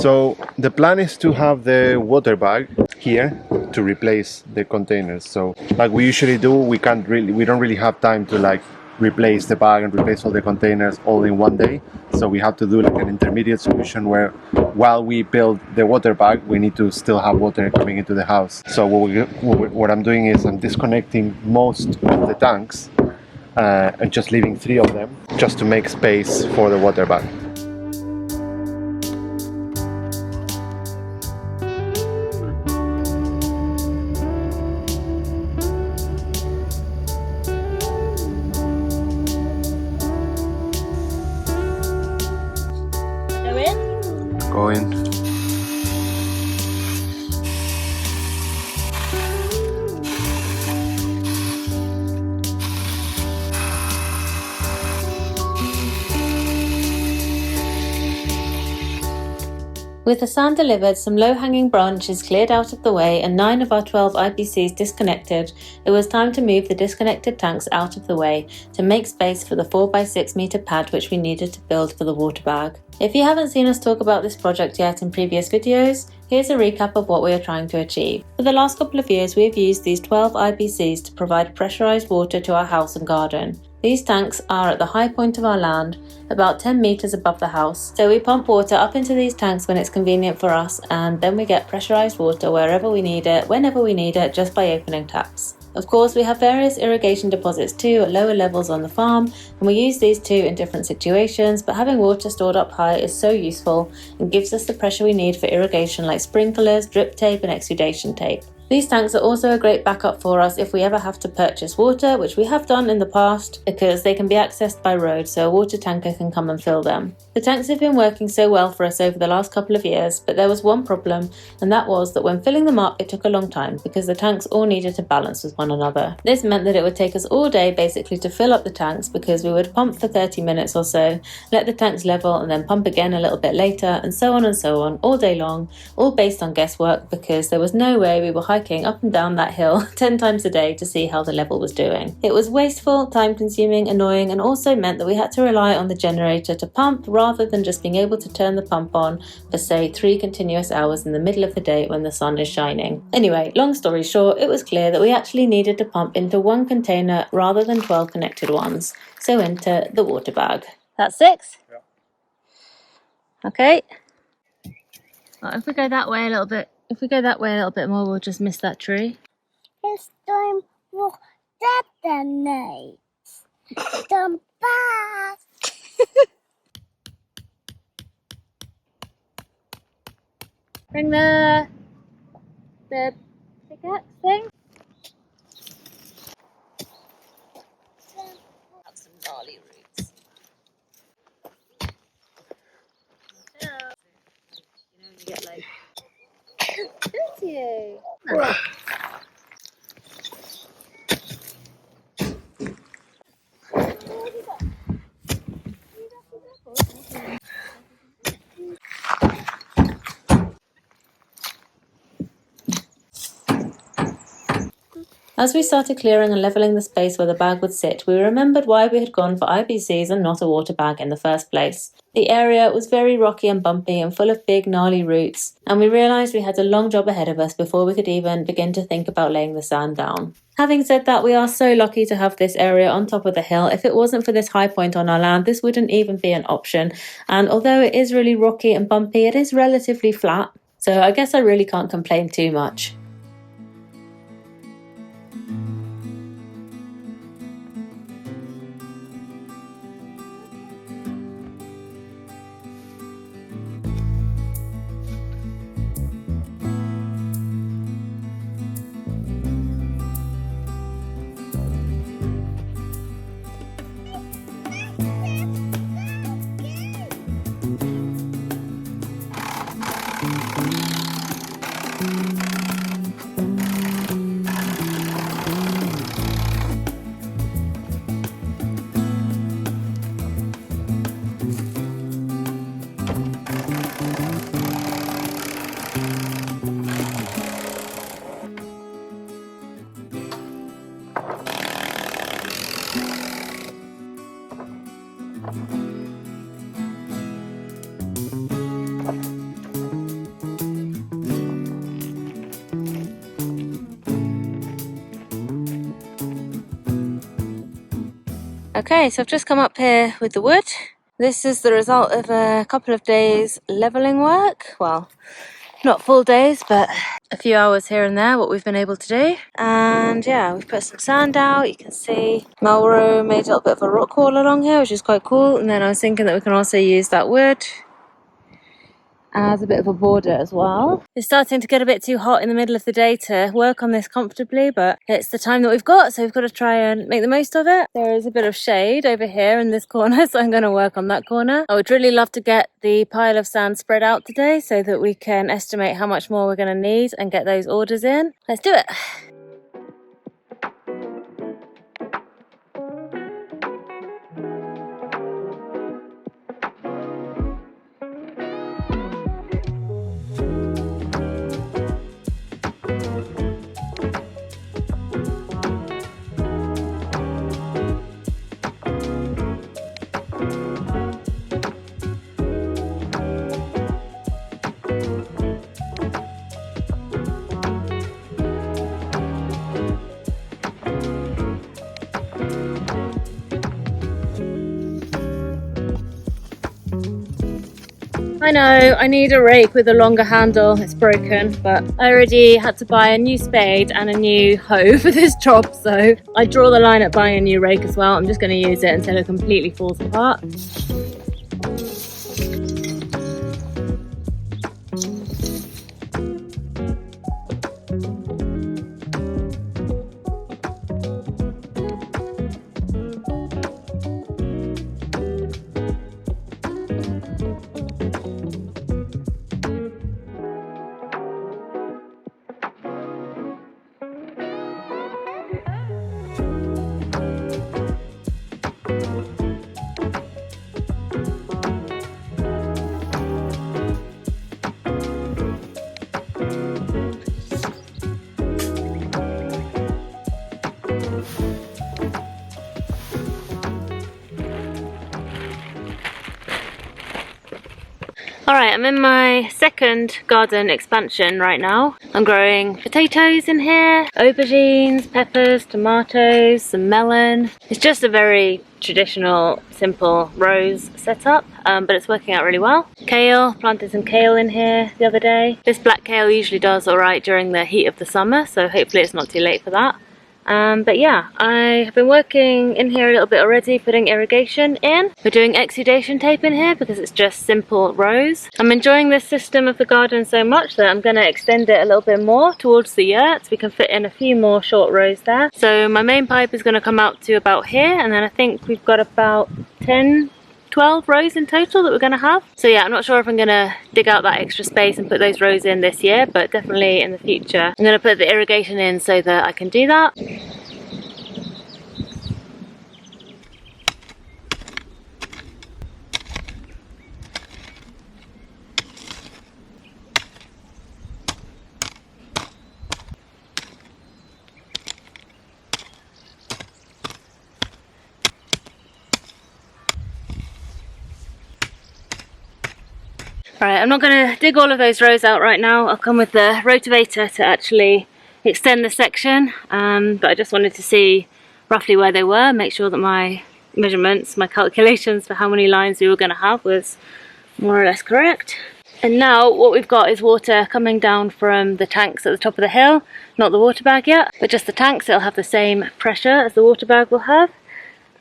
So the plan is to have the water bag here to replace the containers. So like we usually do, we don't really have time to like replace the bag and replace all the containers all in one day. So we have to do like an intermediate solution where while we build the water bag, we need to still have water coming into the house. So what I'm doing is I'm disconnecting most of the tanks and just leaving 3 of them just to make space for the water bag. Go in. With the sand delivered, some low-hanging branches cleared out of the way and 9 of our 12 IBCs disconnected, it was time to move the disconnected tanks out of the way to make space for the 4x6 metre pad which we needed to build for the water bag. If you haven't seen us talk about this project yet in previous videos, here's a recap of what we are trying to achieve. For the last couple of years we have used these 12 IBCs to provide pressurised water to our house and garden. These tanks are at the high point of our land, about 10 metres above the house, so we pump water up into these tanks when it's convenient for us, and then we get pressurised water wherever we need it, whenever we need it, just by opening taps. Of course, we have various irrigation deposits too at lower levels on the farm, and we use these too in different situations, but having water stored up high is so useful and gives us the pressure we need for irrigation like sprinklers, drip tape and exudation tape. These tanks are also a great backup for us if we ever have to purchase water, which we have done in the past, because they can be accessed by road so a water tanker can come and fill them. The tanks have been working so well for us over the last couple of years, but there was one problem, and that was that when filling them up it took a long time because the tanks all needed to balance with one another. This meant that it would take us all day basically to fill up the tanks because we would pump for 30 minutes or so, let the tanks level and then pump again a little bit later, and so on all day long, all based on guesswork because there was no way we were hiking up and down that hill 10 times a day to see how the level was doing. It was wasteful, time consuming, annoying, and also meant that we had to rely on the generator to pump rather than just being able to turn the pump on for say 3 continuous hours in the middle of the day when the sun is shining. Anyway, long story short, it was clear that we actually needed to pump into one container rather than 12 connected ones, so enter the water bag. That's 6? Yeah. Okay. Well, if we go that way a little bit more, we'll just miss that tree. It's time for detonate. The bath. Bring the pickaxe thing. Have some gnarly roots. You know, you get like. Don't you? No. As we started clearing and levelling the space where the bag would sit, we remembered why we had gone for IBCs and not a water bag in the first place. The area was very rocky and bumpy and full of big gnarly roots, and we realised we had a long job ahead of us before we could even begin to think about laying the sand down. Having said that, we are so lucky to have this area on top of the hill. If it wasn't for this high point on our land, this wouldn't even be an option, and although it is really rocky and bumpy, it is relatively flat, so I guess I really can't complain too much. Okay, so I've just come up here with the wood. This is the result of a couple of days levelling work. Well, not full days, but a few hours here and there, what we've been able to do. And yeah, we've put some sand out. You can see Mauro made a little bit of a rock wall along here, which is quite cool. And then I was thinking that we can also use that wood as a bit of a border as well. It's starting to get a bit too hot in the middle of the day to work on this comfortably, but it's the time that we've got, so we've got to try and make the most of it. There is a bit of shade over here in this corner, so I'm going to work on that corner. I would really love to get the pile of sand spread out today so that we can estimate how much more we're going to need and get those orders in. Let's do it. I know, I need a rake with a longer handle, it's broken, but I already had to buy a new spade and a new hoe for this job, so I draw the line at buying a new rake as well. I'm just going to use it until it completely falls apart. Alright, I'm in my second garden expansion right now. I'm growing potatoes in here, aubergines, peppers, tomatoes, some melon. It's just a very traditional, simple rows setup, but it's working out really well. Kale, planted some kale in here the other day. This black kale usually does alright during the heat of the summer, so hopefully it's not too late for that. But yeah, I have been working in here a little bit already, putting irrigation in. We're doing exudation tape in here because it's just simple rows. I'm enjoying this system of the garden so much that I'm going to extend it a little bit more towards the yurts. We can fit in a few more short rows there. So my main pipe is going to come out to about here, and then I think we've got about 12 rows in total that we're going to have. So yeah, I'm not sure if I'm going to dig out that extra space and put those rows in this year, but definitely in the future. I'm going to put the irrigation in so that I can do that. Alright, I'm not going to dig all of those rows out right now. I'll come with the rotavator to actually extend the section, but I just wanted to see roughly where they were, make sure that my measurements, my calculations for how many lines we were going to have was more or less correct. And now what we've got is water coming down from the tanks at the top of the hill, not the water bag yet, but just the tanks. It'll have the same pressure as the water bag will have.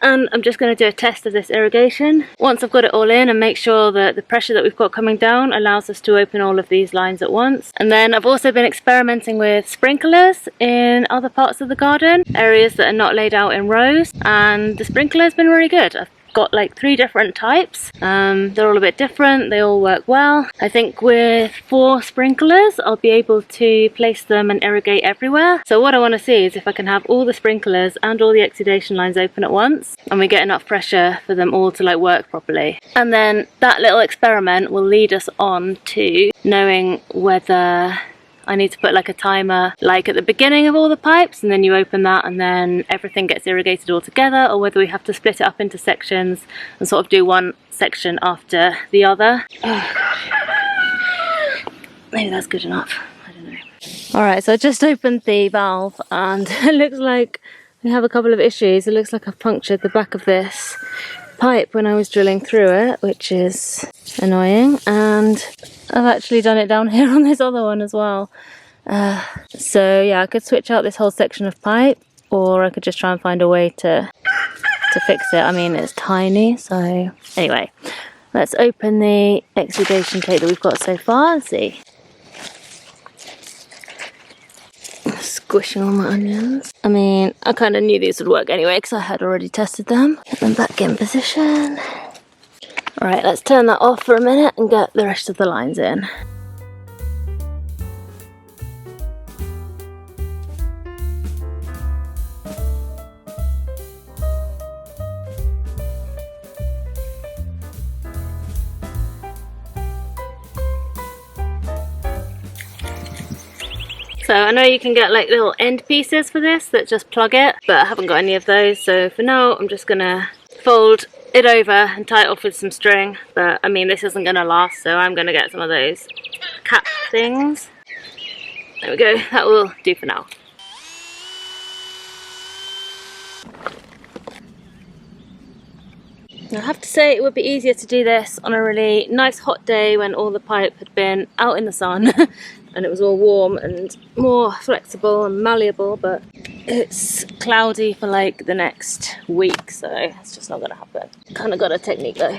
And I'm just going to do a test of this irrigation. Once I've got it all in and make sure that the pressure that we've got coming down allows us to open all of these lines at once. And then I've also been experimenting with sprinklers in other parts of the garden, areas that are not laid out in rows, and the sprinkler's been really good. I've got like 3 different types. They're all a bit different, they all work well. I think with 4 sprinklers I'll be able to place them and irrigate everywhere. So what I want to see is if I can have all the sprinklers and all the exudation lines open at once, and we get enough pressure for them all to like work properly. And then that little experiment will lead us on to knowing whether I need to put like a timer like at the beginning of all the pipes, and then you open that and then everything gets irrigated all together, or whether we have to split it up into sections and sort of do one section after the other. Maybe that's good enough, I don't know. Alright, so I just opened the valve and it looks like we have a couple of issues. It looks like I've punctured the back of this pipe when I was drilling through it, which is annoying, and I've actually done it down here on this other one as well. So yeah, I could switch out this whole section of pipe, or I could just try and find a way to fix it. I mean, it's tiny, so anyway, let's open the exudation tape that we've got so far and see. Squishing all my onions. I mean, I kind of knew these would work anyway because I had already tested them. Get them back in position. Alright, let's turn that off for a minute and get the rest of the lines in. So I know you can get like little end pieces for this that just plug it, but I haven't got any of those, so for now I'm just gonna fold it over and tie it off with some string. But I mean, this isn't gonna last, so I'm gonna get some of those cap things. There we go, that will do for now. I have to say it would be easier to do this on a really nice hot day when all the pipe had been out in the sun and it was all warm and more flexible and malleable, but it's cloudy for like the next week, so it's just not gonna happen. Kind of got a technique though.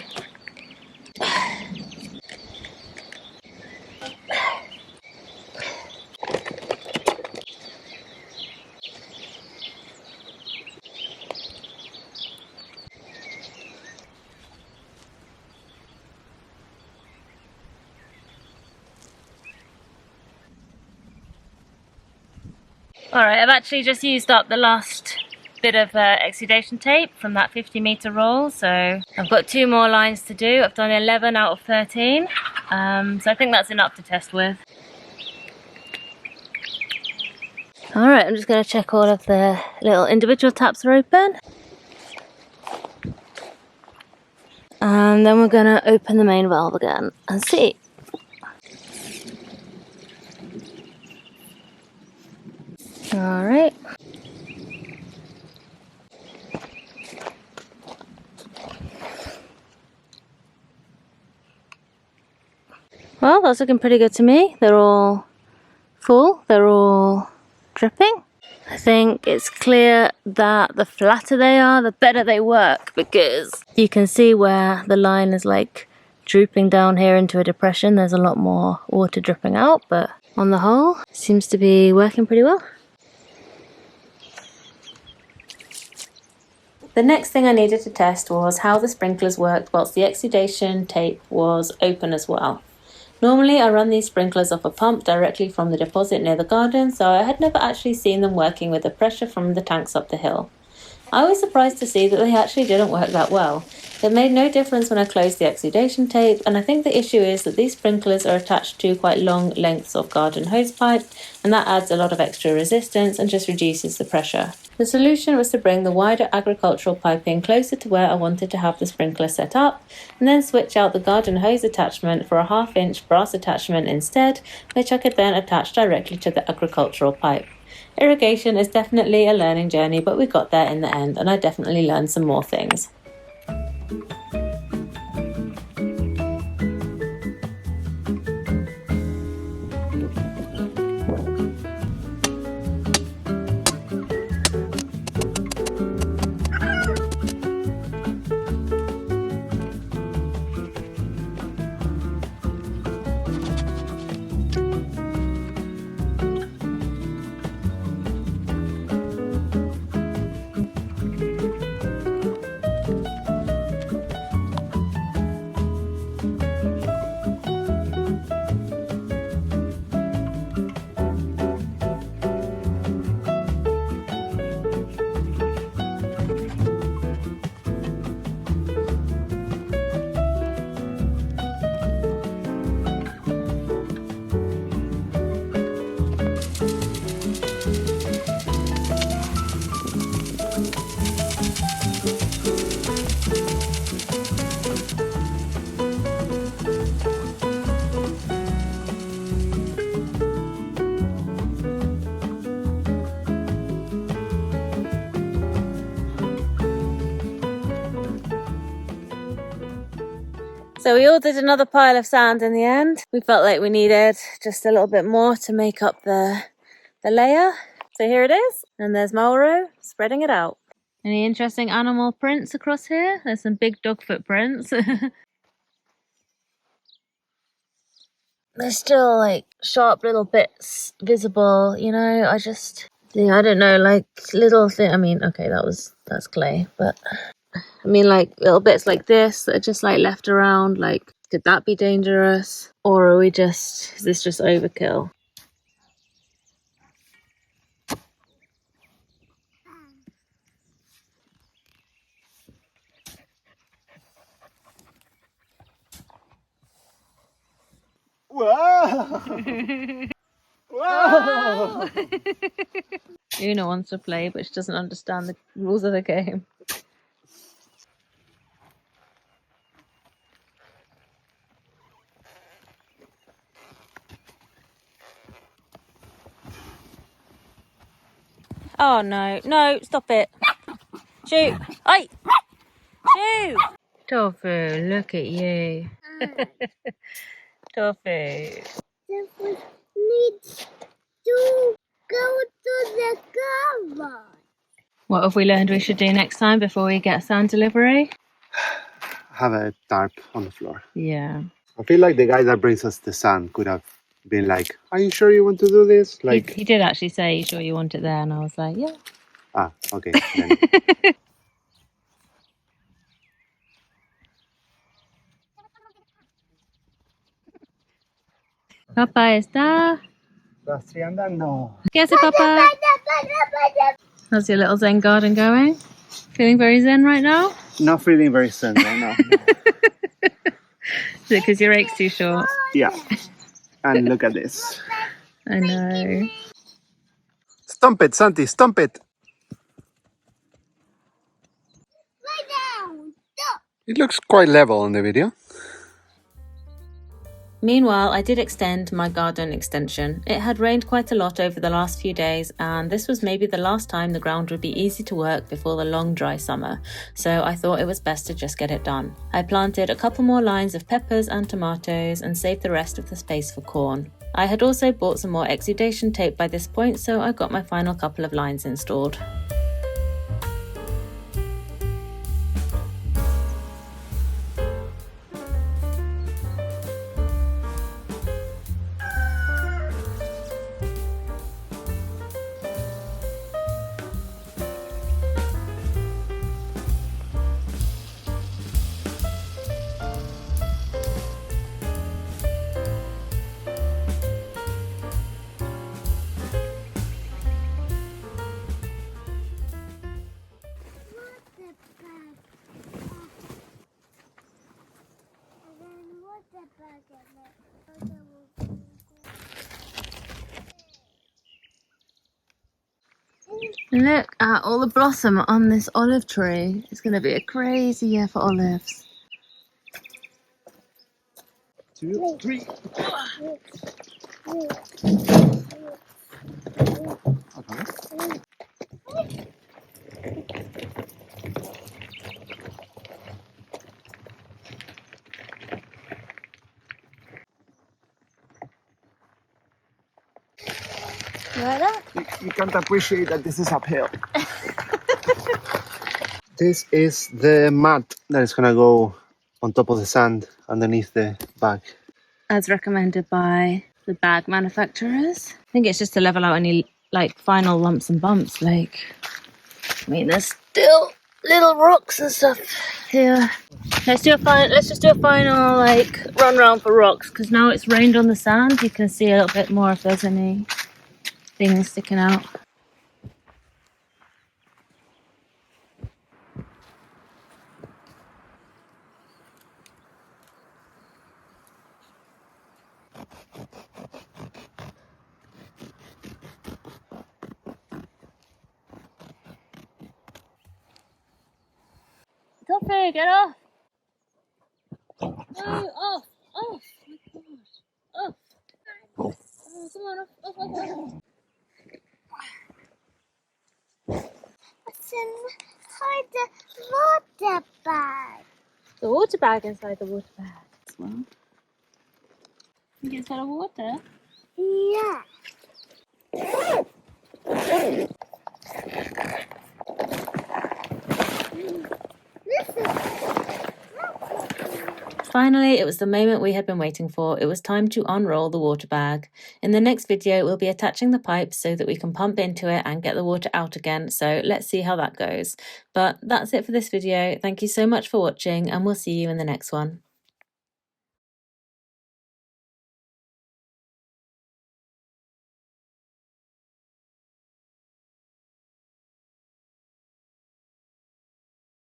Alright, I've actually just used up the last bit of exudation tape from that 50-meter roll, so I've got 2 more lines to do. I've done 11 out of 13, so I think that's enough to test with. Alright, I'm just going to check all of the little individual taps are open. And then we're going to open the main valve again and see. Alright. Well, that's looking pretty good to me. They're all full, they're all dripping. I think it's clear that the flatter they are, the better they work, because you can see where the line is like drooping down here into a depression. There's a lot more water dripping out, but on the whole, it seems to be working pretty well. The next thing I needed to test was how the sprinklers worked whilst the exudation tape was open as well. Normally I run these sprinklers off a pump directly from the deposit near the garden, so I had never actually seen them working with the pressure from the tanks up the hill. I was surprised to see that they actually didn't work that well. It made no difference when I closed the exudation tape, and I think the issue is that these sprinklers are attached to quite long lengths of garden hose pipe, and that adds a lot of extra resistance and just reduces the pressure. The solution was to bring the wider agricultural piping closer to where I wanted to have the sprinkler set up, and then switch out the garden hose attachment for a 1/2-inch brass attachment instead, which I could then attach directly to the agricultural pipe. Irrigation is definitely a learning journey, but we got there in the end, and I definitely learned some more things. So we ordered another pile of sand in the end. We felt like we needed just a little bit more to make up the layer. So here it is, and there's Mauro spreading it out. Any interesting animal prints across here? There's some big dog footprints. There's still like sharp little bits visible, you know. I don't know, like little thing. I mean, okay, that's clay, but I mean, like little bits like this that are just like left around. Like, could that be dangerous, or is this just overkill? Whoa! Whoa! Una wants to play, but she doesn't understand the rules of the game. Oh no, no, stop it. Shoot. Oi! Shoot! Tofu, look at you. Tofu. We need to go to the cover. What have we learned we should do next time before we get sand delivery? Have a tarp on the floor. Yeah. I feel like the guy that brings us the sand could have been like, "Are you sure you want to do this?" Like, He did actually say, "You sure you want it there?" And I was like, yeah. Okay. Then. Papá está. Estoy andando. ¿Qué hace papá? How's your little zen garden going? Feeling very zen right now? Not feeling very zen right now. Is it because your rake's too short? Yeah. And look at this. I know. Stomp it, Santi, stomp it. Lay down. Stop. It looks quite level on the video. Meanwhile, I did extend my garden extension. It had rained quite a lot over the last few days, and this was maybe the last time the ground would be easy to work before the long dry summer, so I thought it was best to just get it done. I planted a couple more lines of peppers and tomatoes and saved the rest of the space for corn. I had also bought some more exudation tape by this point, so I got my final couple of lines installed. Look at all the blossom on this olive tree. It's going to be a crazy year for olives. 2, 3. You like that? You can't appreciate that this is uphill. This is the mat that is gonna go on top of the sand underneath the bag. As recommended by the bag manufacturers. I think it's just to level out any like final lumps and bumps. Like, I mean, there's still little rocks and stuff here. Let's just do a final like run round for rocks, because now it's rained on the sand. You can see a little bit more if there's any things sticking out. Toffee, get off! No, off! Off! My gosh! Off! Oh, come on, off! What's inside the water bag? The water bag inside the water bag. one. Think it's full of water? Yeah. Finally, it was the moment we had been waiting for. It was time to unroll the water bag. In the next video, we'll be attaching the pipes so that we can pump into it and get the water out again. So let's see how that goes. But that's it for this video. Thank you so much for watching, and we'll see you in the next one.